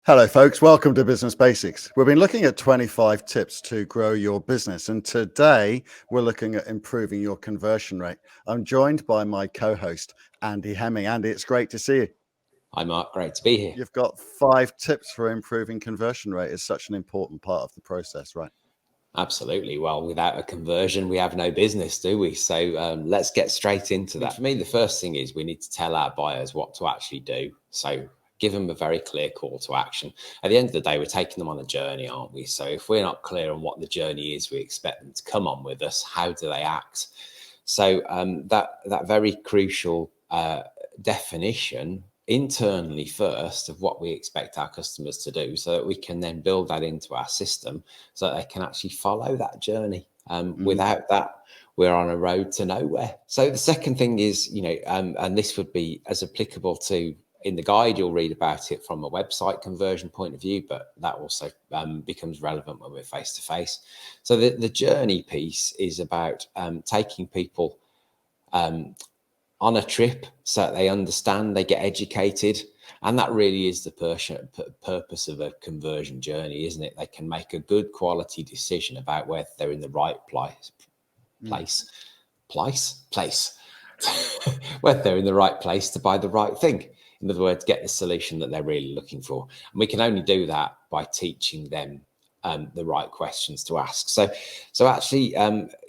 Hello, folks. Welcome to Business Basics. We've been looking at 25 tips to grow your business, and today we're looking at improving your conversion rate. I'm joined by my co-host, Andy Hemming. Andy, it's great to see you. Hi, Mark. Great to be here. You've got 5 tips for improving conversion rate. It's such an important part of the process, right? Absolutely. Well, without a conversion, we have no business, do we? So let's get straight into that. For me, the first thing is we need to tell our buyers what to actually do. So give them a very clear call to action. At the end of the day, we're taking them on a journey, aren't we? So if we're not clear on what the journey is, we expect them to come on with us. How do they act? So that very crucial definition internally first of what we expect our customers to do, so that we can then build that into our system so that they can actually follow that journey. Without that, we're on a road to nowhere. So the second thing is, and this would be as applicable to, in the guide, you'll read about it from a website conversion point of view, but that also becomes relevant when we're face to face. So the journey piece is about taking people on a trip so that they understand, they get educated. And that really is the purpose of a conversion journey, isn't it? They can make a good quality decision about whether they're in the right place, whether they're in the right place to buy the right thing. In other words, get the solution that they're really looking for. And we can only do that by teaching them the right questions to ask. So actually,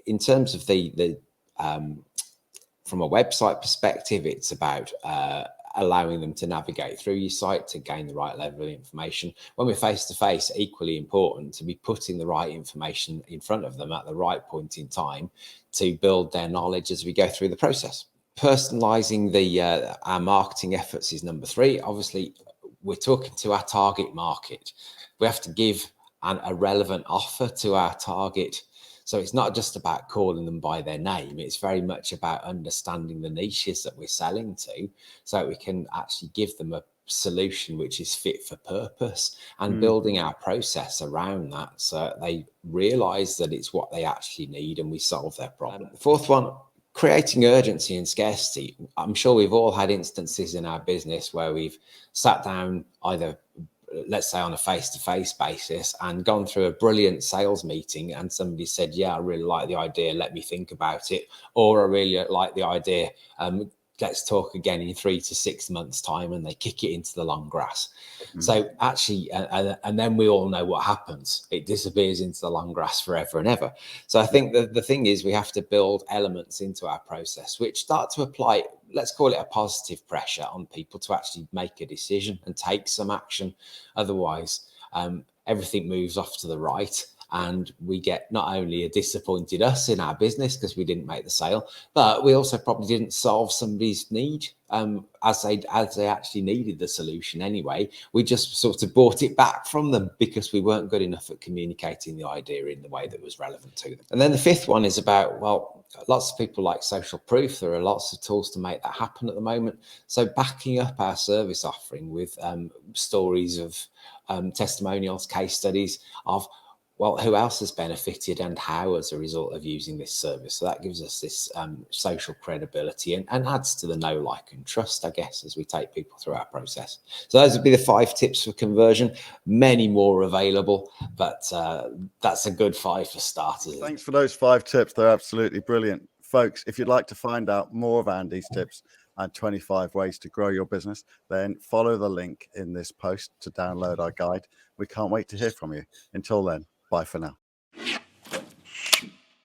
in terms of the from a website perspective, it's about allowing them to navigate through your site to gain the right level of information. When we're face to face, equally important to be putting the right information in front of them at the right point in time to build their knowledge as we go through the process. Personalizing our marketing efforts is number 3. Obviously, we're talking to our target market. We have to give a relevant offer to our target. So it's not just about calling them by their name. It's very much about understanding the niches that we're selling to, so that we can actually give them a solution which is fit for purpose, and building our process around that so they realize that it's what they actually need and we solve their problem. The fourth one, creating urgency and scarcity. I'm sure we've all had instances in our business where we've sat down, either let's say on a face-to-face basis, and gone through a brilliant sales meeting, and somebody said, yeah, I really like the idea, let me think about it, or I really like the idea, let's talk again in 3 to 6 months time, and they kick it into the long grass. So actually, and then we all know what happens. It disappears into the long grass forever and ever. So I think the thing is, we have to build elements into our process which start to apply, let's call it a positive pressure on people to actually make a decision and take some action. Otherwise, everything moves off to the right, and we get not only a disappointed us in our business because we didn't make the sale, but we also probably didn't solve somebody's need as they actually needed the solution anyway. We just sort of bought it back from them because we weren't good enough at communicating the idea in the way that was relevant to them. And then the fifth one is about, well, lots of people like social proof. There are lots of tools to make that happen at the moment. So backing up our service offering with stories of testimonials, case studies of, well, who else has benefited and how as a result of using this service. So that gives us this social credibility and adds to the know, like, and trust, I guess, as we take people through our process. So those would be the 5 tips for conversion. Many more available, but that's a good 5 for starters. Thanks for those 5 tips. They're absolutely brilliant. Folks, if you'd like to find out more of Andy's tips and 25 ways to grow your business, then follow the link in this post to download our guide. We can't wait to hear from you. Until then, bye for now.